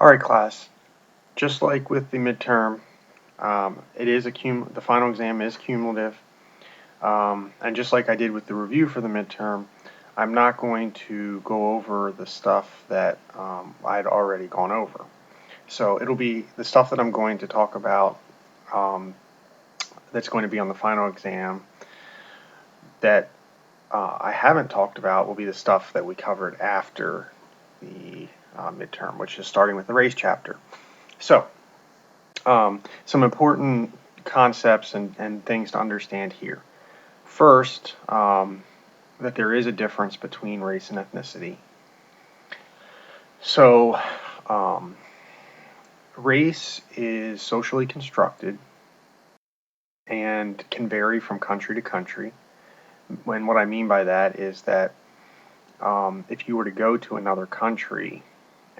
All right, class. Just like with the midterm, the final exam is cumulative, and just like I did with the review for the midterm, I'm not going to go over the stuff that I'd already gone over. So it'll be the stuff that I'm going to talk about um, that's going to be on the final exam that I haven't talked about will be the stuff that we covered after the midterm, which is starting with the race chapter. So some important concepts and things to understand here. First, that there is a difference between race and ethnicity. So, um, race is socially constructed and can vary from country to country. And what I mean by that is that if you were to go to another country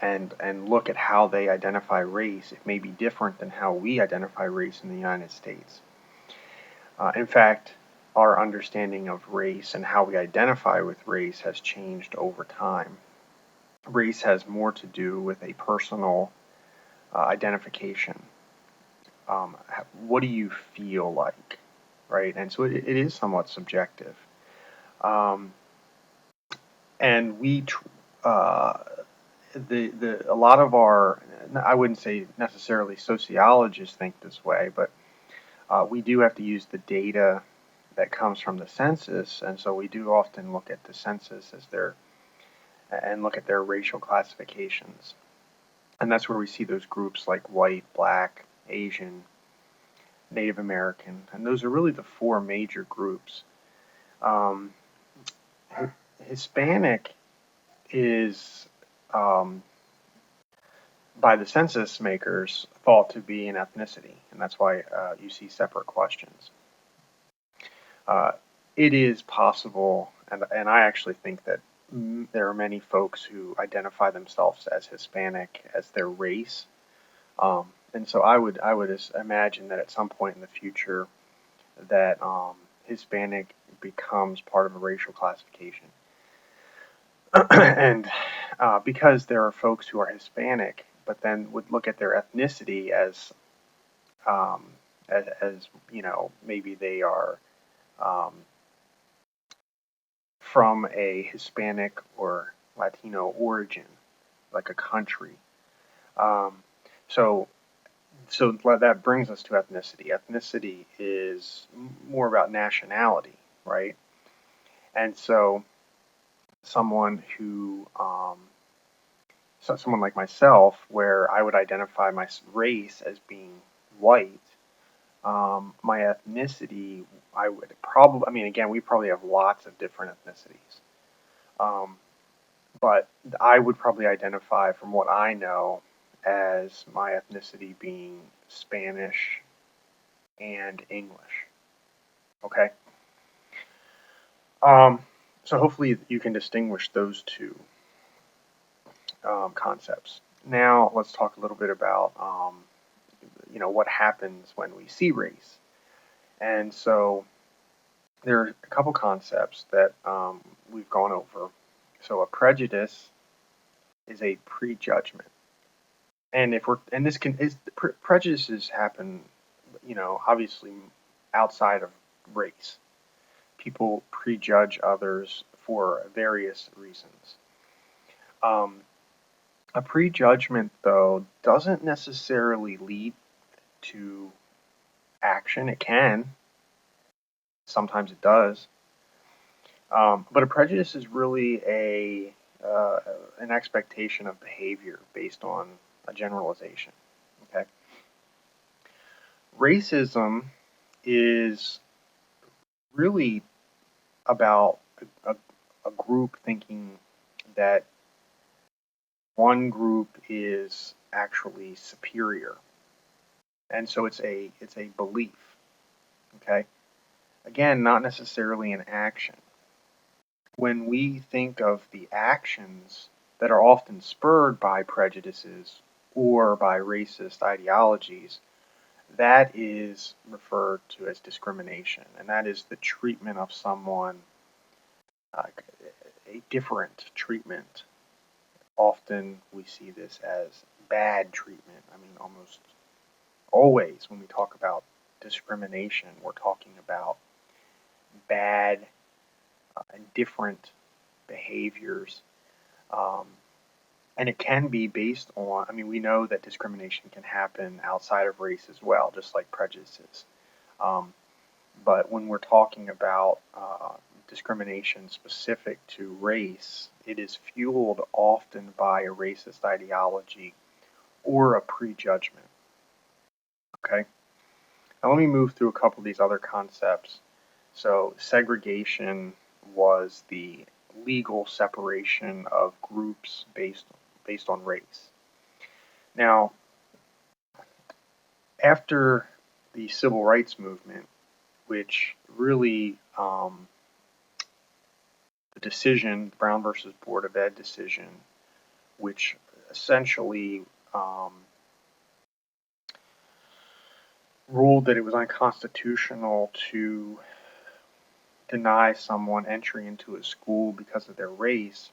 and look at how they identify race, it may be different than how we identify race in the United States. In fact, our understanding of race and how we identify with race has changed over time. Race has more to do with a personal identification. What do you feel like, right? And so it is somewhat subjective. Um, and a lot of our, I wouldn't say necessarily sociologists think this way, but we do have to use the data that comes from the census, and so we do often look at the census and look at their racial classifications. And that's where we see those groups like white, black, Asian, Native American, and those are really the four major groups. Um, Hispanic is, um, by the census makers, thought to be an ethnicity, and that's why you see separate questions. Uh, it is possible, and I actually think that there are many folks who identify themselves as Hispanic as their race. And so I would imagine that at some point in the future that Hispanic becomes part of a racial classification. And because there are folks who are Hispanic, but then would look at their ethnicity um, as maybe they are um, from a Hispanic or Latino origin, like a country. Um, so so that brings us to ethnicity. Ethnicity is more about nationality, right? And so someone who, so someone like myself, where I would identify my race as being white, my ethnicity, I would probably, I mean, again, we probably have lots of different ethnicities. Um, but I would probably identify, from what I know, as my ethnicity being Spanish and English. Okay. Um, so hopefully you can distinguish those two concepts. Now let's talk a little bit about what happens when we see race. And so there are a couple concepts that we've gone over. So a prejudice is a prejudgment, and if we're and this can is prejudices happen, obviously outside of race. People prejudge others for various reasons. Um, a prejudgment, though, doesn't necessarily lead to action. It can, sometimes it does. But a prejudice is really uh, an expectation of behavior based on a generalization. Okay, racism is really about a, a group thinking that one group is actually superior, and so it's a belief. Okay, again, not necessarily an action. When we think of the actions that are often spurred by prejudices or by racist ideologies, that is referred to as discrimination, and that is the treatment of someone, uh, a different treatment often we see this as bad treatment. I mean, almost always when we talk about discrimination, we're talking about bad and different behaviors. Um, and it can be based on, I mean, we know that discrimination can happen outside of race as well, just like prejudices. Um, but when we're talking about discrimination specific to race, it is fueled often by a racist ideology or a prejudgment. Okay? Now let me move through a couple of these other concepts. So, segregation was the legal separation of groups based on race. Now, after the civil rights movement, which really the decision, Brown versus Board of Ed decision, which essentially ruled that it was unconstitutional to deny someone entry into a school because of their race,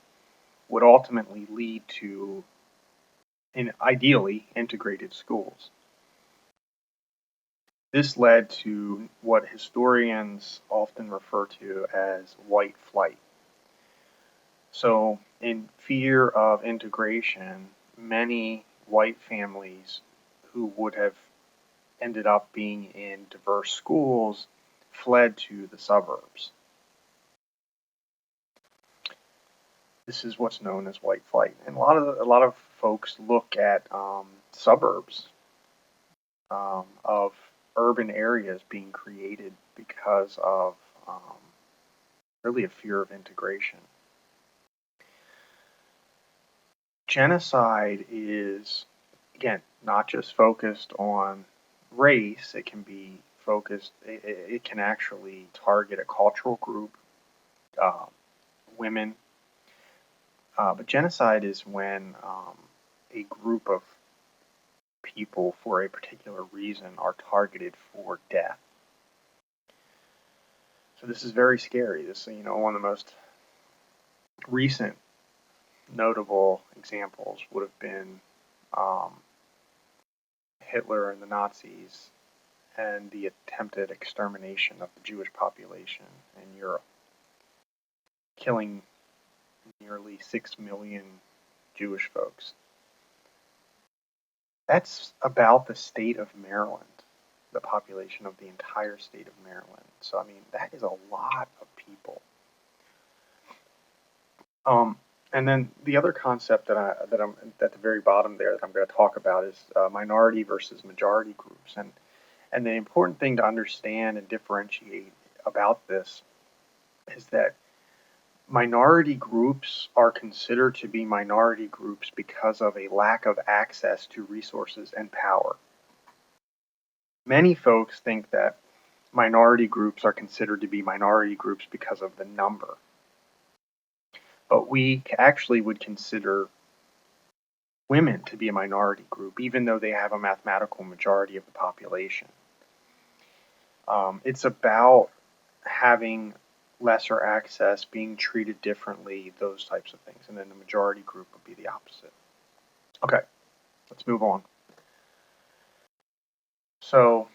would ultimately lead to, ideally, integrated schools. This led to what historians often refer to as white flight. So, in fear of integration, many white families who would have ended up being in diverse schools fled to the suburbs. This is what's known as white flight, and a lot of folks look at suburbs of urban areas being created because of really a fear of integration. Genocide is, again, not just focused on race. It can be focused. It can actually target a cultural group, women. But genocide is when a group of people, for a particular reason, are targeted for death. So this is very scary. This, one of the most recent notable examples would have been Hitler and the Nazis and the attempted extermination of the Jewish population in Europe, killing nearly 6 million Jewish folks. That's about the state of Maryland, the population of the entire state of Maryland. So, I mean, that is a lot of people. And then the other concept that I'm at the very bottom there that I'm going to talk about is minority versus majority groups. And the important thing to understand and differentiate about this is that minority groups are considered to be minority groups because of a lack of access to resources and power. Many folks think that minority groups are considered to be minority groups because of the number. But we actually would consider women to be a minority group, even though they have a mathematical majority of the population. It's about having lesser access, being treated differently, those types of things. And then the majority group would be the opposite. Okay, let's move on. So,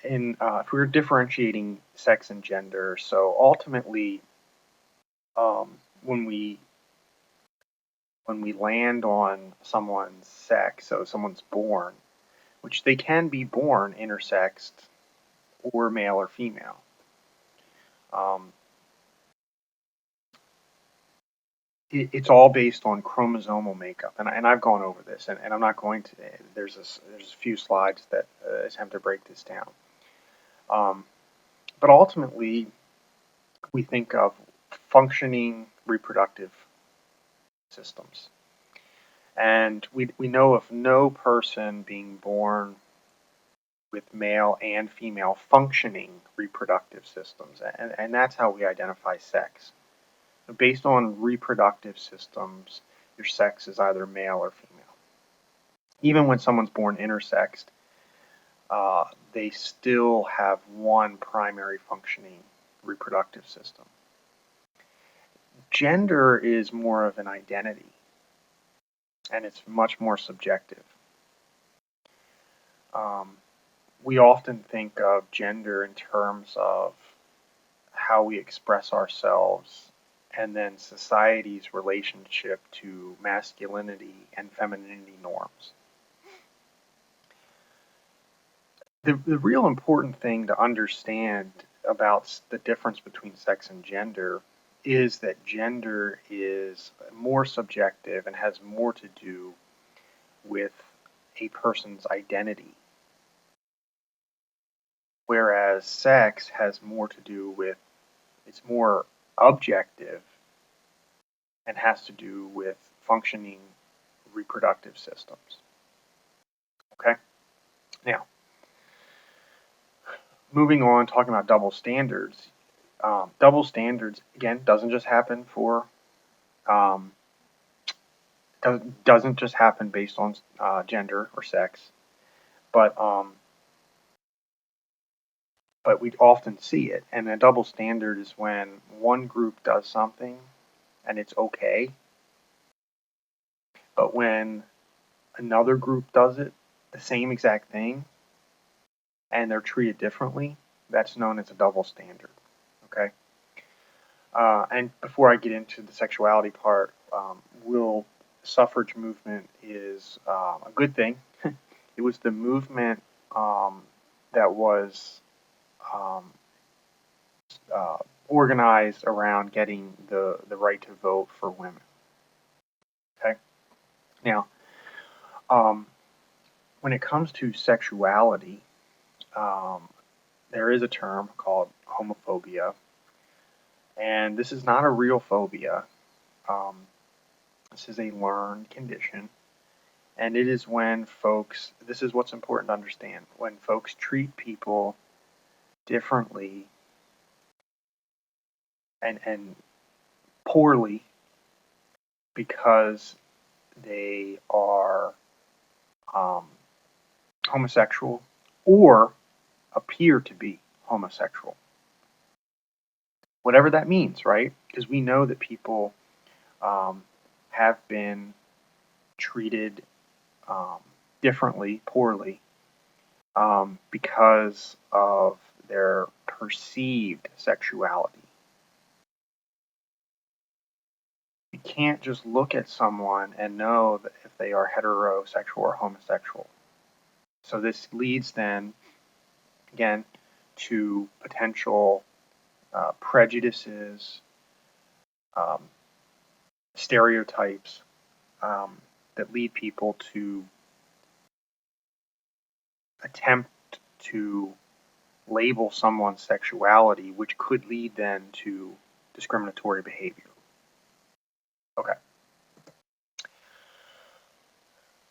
if we were differentiating sex and gender, so ultimately, when we land on someone's sex, so someone's born, which they can be born intersexed or male or female. It's all based on chromosomal makeup, and I've gone over this, and I'm not going to. There's a few slides that attempt to break this down. But ultimately, we think of functioning reproductive systems. And we know of no person being born with male and female functioning reproductive systems. And that's how we identify sex. Based on reproductive systems, your sex is either male or female. Even when someone's born intersexed, they still have one primary functioning reproductive system. Gender is more of an identity, and it's much more subjective. Um, we often think of gender in terms of how we express ourselves and then society's relationship to masculinity and femininity norms. The real important thing to understand about the difference between sex and gender is that gender is more subjective and has more to do with a person's identity, whereas sex has more to do with, it's more objective and has to do with functioning reproductive systems. Okay? Now, moving on, talking about double standards. Double standards, again, doesn't just happen for, um, doesn't just happen based on gender or sex, but we often see it. And a double standard is when one group does something and it's okay, but when another group does it, the same exact thing, and they're treated differently, that's known as a double standard. Okay. And before I get into the sexuality part, suffrage movement is a good thing. It was the movement that was um, organized around getting the right to vote for women. Okay. Now, um, when it comes to sexuality, um, there is a term called homophobia, and this is not a real phobia. Um, this is a learned condition, and it is when folks, this is what's important to understand, when folks treat people differently and poorly because they are um, homosexual or appear to be homosexual. Whatever that means, right? Because we know that people um, have been treated um, differently, poorly, because of their perceived sexuality. You can't just look at someone and know that if they are heterosexual or homosexual. So this leads then, again, to potential prejudices, um, stereotypes that lead people to attempt to label someone's sexuality, which could lead then to discriminatory behavior. Okay.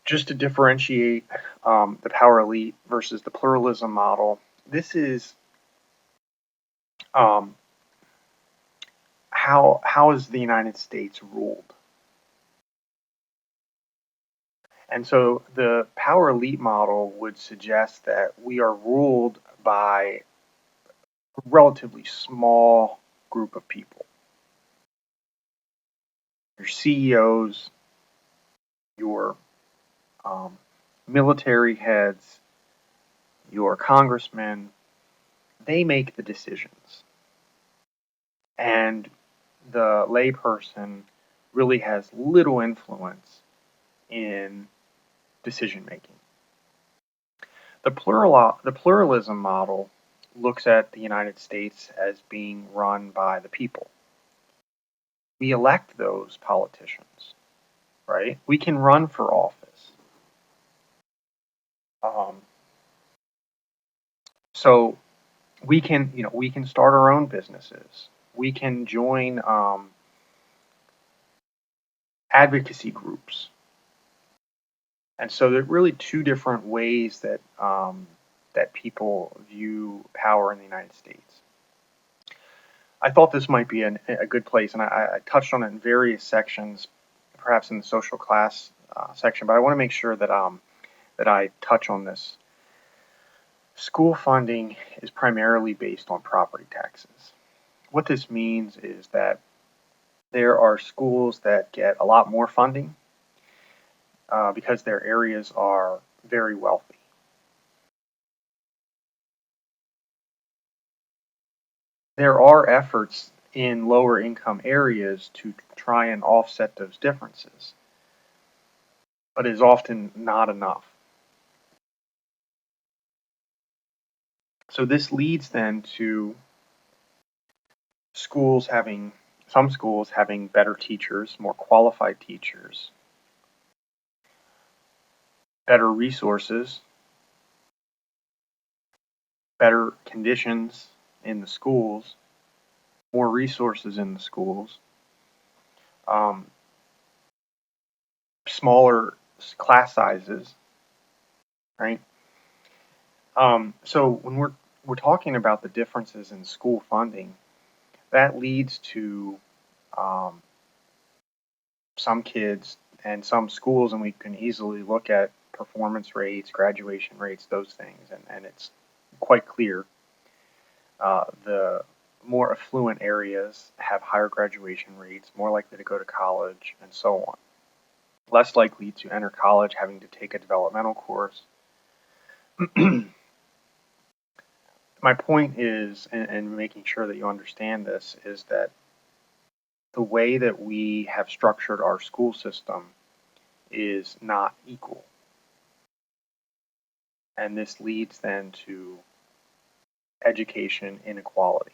Just to differentiate the power elite versus the pluralism model, this is um, how is the United States ruled? And so the power elite model would suggest that we are ruled by a relatively small group of people. Your CEOs, your military heads, your congressmen, they make the decisions. And the layperson really has little influence in decision making. The pluralism model looks at the United States as being run by the people. We elect those politicians, right? We can run for office. Um, so we can start our own businesses. We can join advocacy groups. And so there are really two different ways that people view power in the United States. I thought this might be a good place, and I touched on it in various sections, perhaps in the social class section, but I want to make sure that I touch on this. School funding is primarily based on property taxes. What this means is that There are schools that get a lot more funding because their areas are very wealthy. There are efforts in lower income areas to try and offset those differences, but it is often not enough. So this leads then to schools having some schools having better teachers, more qualified teachers, better resources, better conditions in the schools, more resources in the schools, um, smaller class sizes, right? So when we're talking about the differences in school funding, that leads to um, some kids and some schools, and we can easily look at performance rates, graduation rates, those things, and it's quite clear. The more affluent areas have higher graduation rates, more likely to go to college, and so on. Less likely to enter college having to take a developmental course. My point is, and making sure that you understand this, is that the way that we have structured our school system is not equal. And this leads then to education inequality.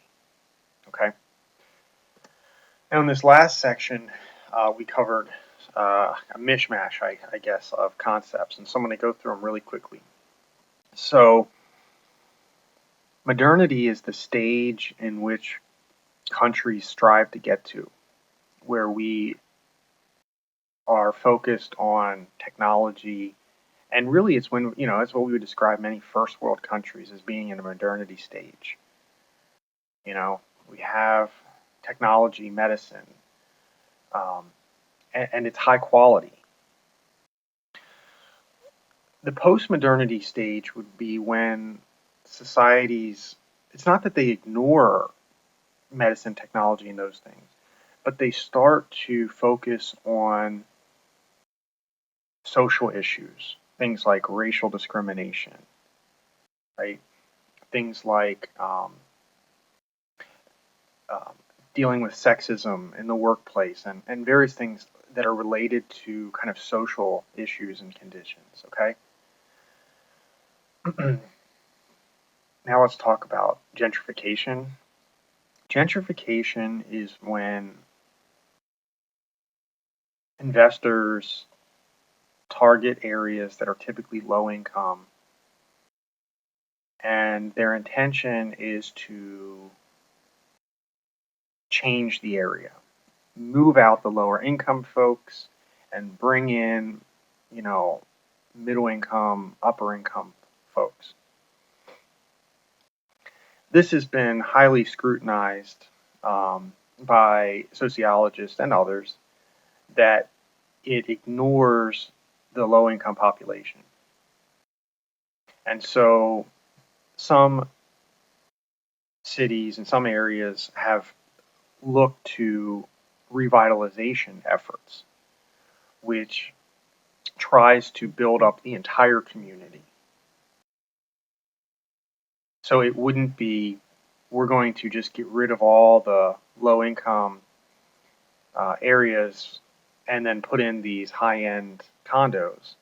Okay. Now, in this last section, we covered a mishmash, I guess, of concepts. And so I'm going to go through them really quickly. So, modernity is the stage in which countries strive to get to, where we are focused on technology. And really, it's when, that's what we would describe many first world countries as being in a modernity stage. You know, we have technology, medicine, um, and it's high quality. The post-modernity stage would be when societies, it's not that they ignore medicine, technology, and those things, but they start to focus on social issues, things like racial discrimination, right? Things like um, dealing with sexism in the workplace and various things that are related to kind of social issues and conditions, okay? Now let's talk about gentrification. Gentrification is when investors target areas that are typically low income, and their intention is to change the area, move out the lower income folks, and bring in, you know, middle income, upper income folks. This has been highly scrutinized by sociologists and others that it ignores the low income population. And so some cities and some areas have looked to revitalization efforts, which tries to build up the entire community. So it wouldn't be, we're going to just get rid of all the low income areas and then put in these high end condos.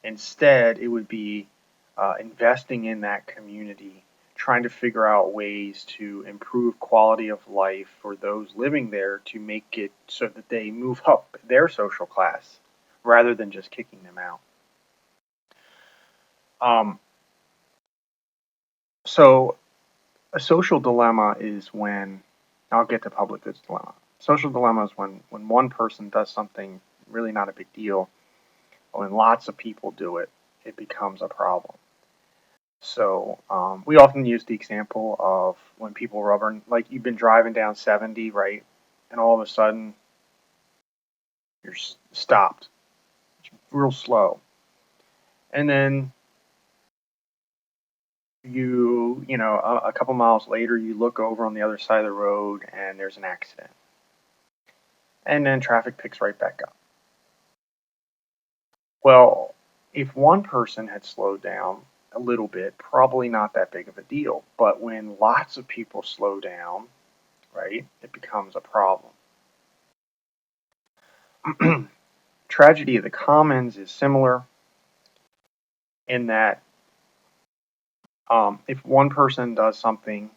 Instead, it would be investing in that community, trying to figure out ways to improve quality of life for those living there to make it so that they move up their social class rather than just kicking them out. Um, so, a social dilemma is when, I'll get to public goods dilemma. Social dilemma is when one person does something really not a big deal, but when lots of people do it, it becomes a problem. So we often use the example of when people rubber, like you've been driving down 70, right? And all of a sudden you're stopped, real slow. And then a couple miles later, you look over on the other side of the road and there's an accident. and then traffic picks right back up. Well, if one person had slowed down a little bit, probably not that big of a deal. But when lots of people slow down, right, it becomes a problem. Tragedy of the Commons is similar in that if one person does something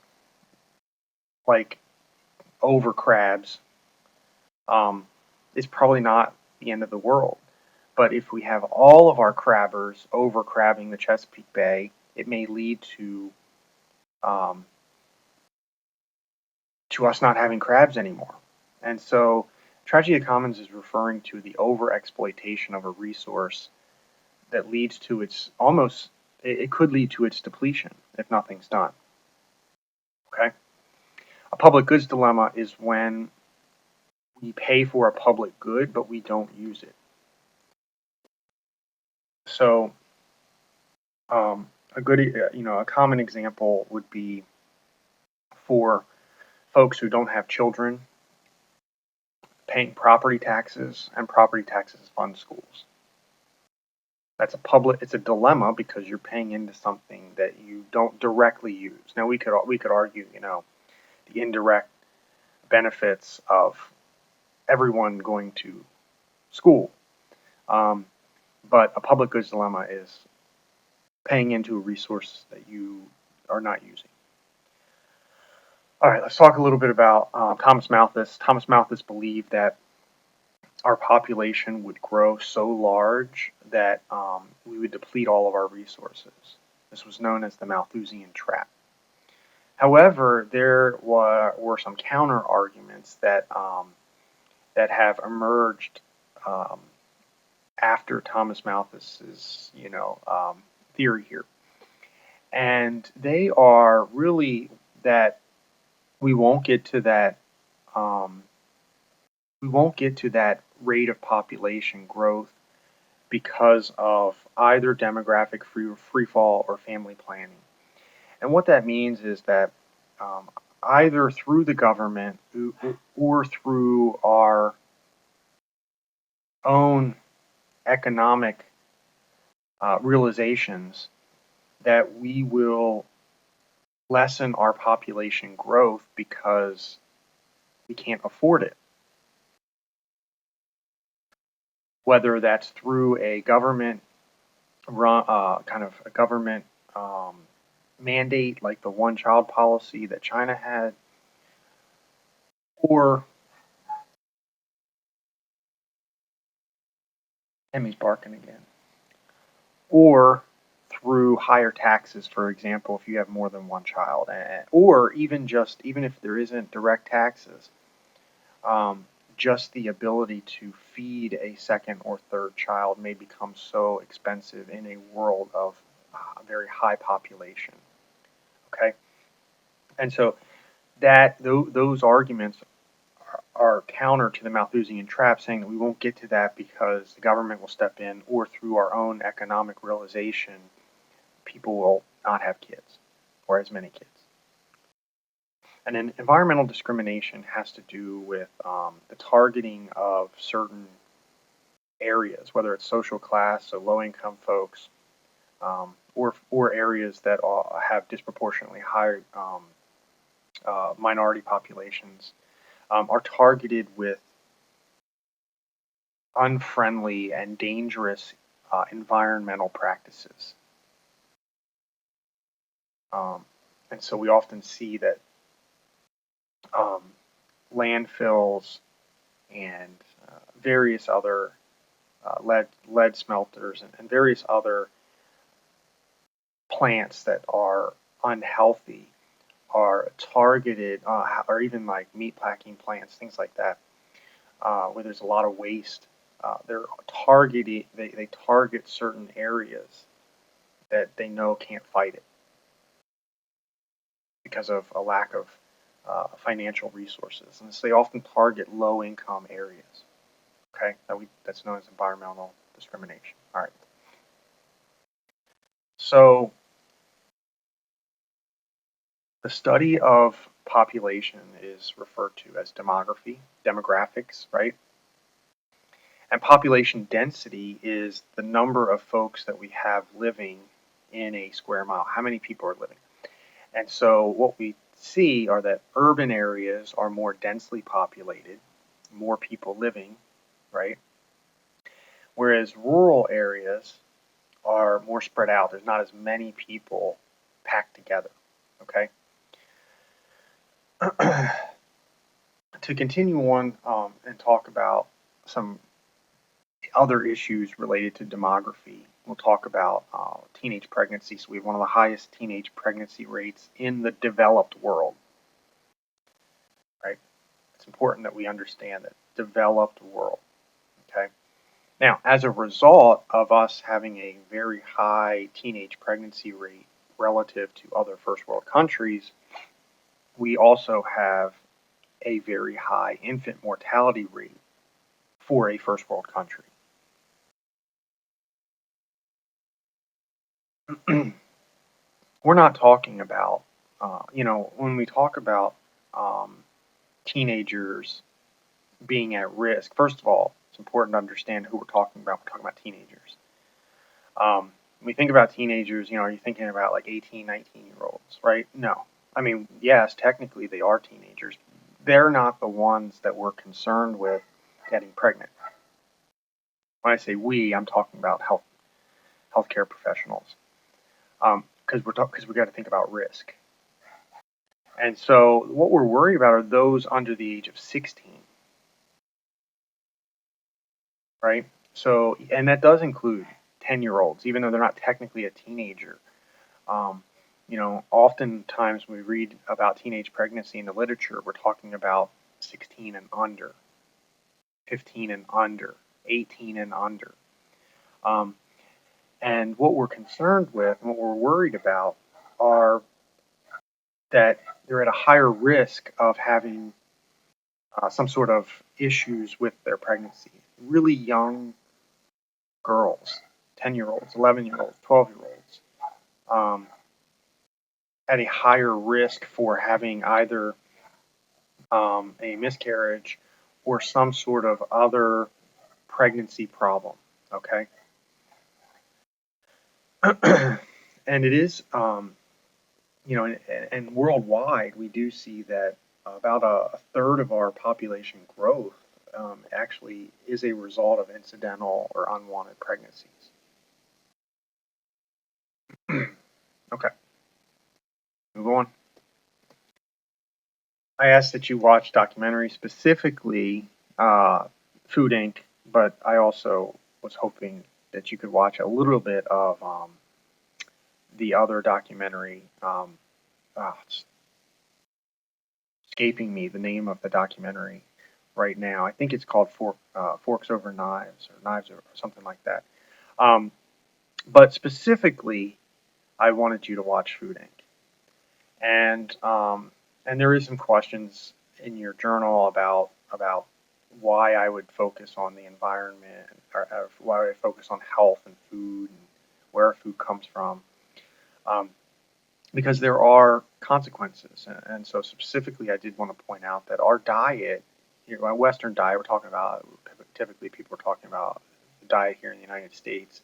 like over crabs, it's probably not the end of the world. But if we have all of our crabbers over crabbing the Chesapeake Bay, it may lead um, to us not having crabs anymore. And so, tragedy of commons is referring to the over exploitation of a resource that leads to its almost, it could lead to its depletion if nothing's done. Okay? A public goods dilemma is when we pay for a public good, but we don't use it. So, a good, a common example would be for folks who don't have children, paying property taxes, and property taxes fund schools. It's a dilemma because you're paying into something that you don't directly use. Now we could argue, the indirect benefits of everyone going to school, um, but a public goods dilemma is paying into a resource that you are not using. All right, let's talk a little bit about Thomas Malthus. Thomas Malthus believed that our population would grow so large that we would deplete all of our resources. This was known as the Malthusian trap. However, there were some counter arguments that have emerged um, after Thomas Malthus's theory here, and they are really that we won't get to that um, we won't get to that rate of population growth because of either demographic free fall or family planning. And what that means is that um, either through the government or through our own economic realizations, that we will lessen our population growth because we can't afford it. Whether that's through a government kind of a government um, mandate like the one child policy that China had, or Emmy's barking again, or through higher taxes, for example, if you have more than one child, or even if there isn't direct taxes, um, just the ability to feed a second or third child may become so expensive in a world of very high population. Okay, and so those arguments are counter to the Malthusian trap, saying that we won't get to that because the government will step in, or through our own economic realization, people will not have kids or as many kids. And then environmental discrimination has to do with the targeting of certain areas, whether it's social class, so low income folks, or areas that have disproportionately high minority populations, are targeted with unfriendly and dangerous environmental practices. Um, and so we often see that um, landfills and various other lead smelters and various other plants that are unhealthy are targeted, or even like meat packing plants, things like that, where there's a lot of waste. They're targeted. They target certain areas that they know can't fight it because of a lack of financial resources, and so they often target low-income areas. Okay, that's known as environmental discrimination. All right. So the study of population is referred to as demographics, right? And population density is the number of folks that we have living in a square mile. How many people are living? And so what we see are that urban areas are more densely populated, more people living, right? Whereas rural areas are more spread out. There's not as many people packed together, okay? To continue on and talk about some other issues related to demography, we'll talk about teenage pregnancy. So we have one of the highest teenage pregnancy rates in the developed world, right? It's important that we understand that developed world, okay? Now, as a result of us having a very high teenage pregnancy rate relative to other first world countries, we also have a very high infant mortality rate for a first world country. We're not talking about, when we talk about teenagers being at risk, first of all, it's important to understand who we're talking about. We're talking about teenagers. When we think about teenagers, are you thinking about like 18, 19-year-olds, right? No. I mean, yes, technically they are teenagers. They're not the ones that we're concerned with getting pregnant. When I say we, I'm talking about healthcare professionals, because we got to think about risk. And so what we're worried about are those under the age of 16, right? So, and that does include 10-year-olds, even though they're not technically a teenager. Oftentimes when we read about teenage pregnancy in the literature, we're talking about 16 and under, 15 and under, 18 and under. And what we're concerned with and what we're worried about are that they're at a higher risk of having some sort of issues with their pregnancy. Really young girls, 10-year-olds, 11-year-olds, 12-year-olds, at a higher risk for having either a miscarriage or some sort of other pregnancy problem, okay? And it is, and worldwide, we do see that about a third of our population growth actually is a result of incidental or unwanted pregnancies. Okay, move on. I asked that you watch documentaries, specifically Food Inc., but I also was hoping that you could watch a little bit of the other documentary. It's escaping me the name of the documentary right now. I think it's called Forks Over Knives, or Knives or something like that. But specifically, I wanted you to watch Food Inc. And there is some questions in your journal about why I would focus on the environment, or why I focus on health and food and where food comes from. Because there are consequences. And so specifically, I did want to point out that our diet, our Western diet, we're talking about, typically people are talking about the diet here in the United States.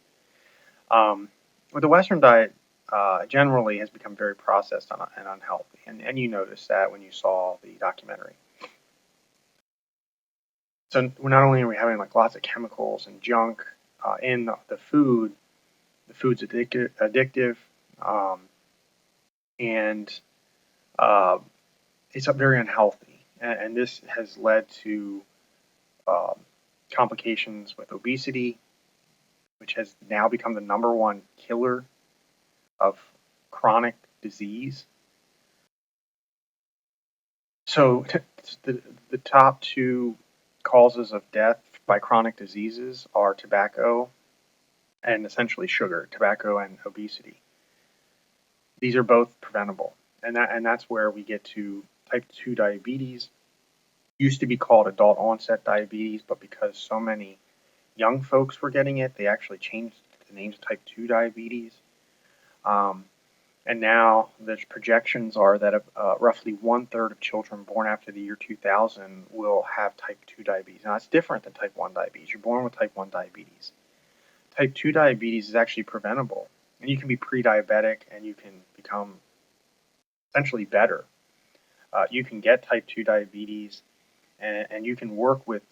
With the Western diet, generally has become very processed and unhealthy. And you noticed that when you saw the documentary. So not only are we having like lots of chemicals and junk in the food, the food's addictive, and it's very unhealthy. And this has led to complications with obesity, which has now become the #1 killer of chronic disease. So the top two causes of death by chronic diseases are tobacco and essentially sugar, tobacco and obesity. These are both preventable, and that's where we get to type 2 diabetes. Used to be called adult onset diabetes, but because so many young folks were getting it, they actually changed the name to type 2 diabetes. And now the projections are that roughly 1/3 of children born after the year 2000 will have type 2 diabetes. Now, it's different than type 1 diabetes. You're born with type 1 diabetes. Type 2 diabetes is actually preventable, and you can be pre-diabetic and you can become essentially better. You can get type 2 diabetes, and you can work with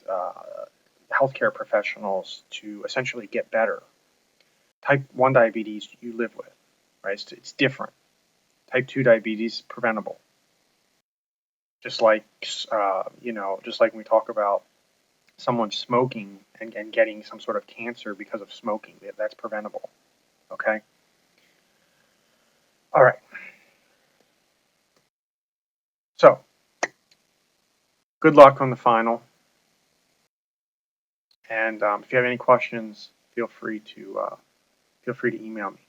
healthcare professionals to essentially get better. Type 1 diabetes you live with, right? It's different. Type 2 diabetes preventable. Just like just like when we talk about someone smoking and getting some sort of cancer because of smoking, that's preventable. Okay. All right. So good luck on the final. And if you have any questions, feel free to email me.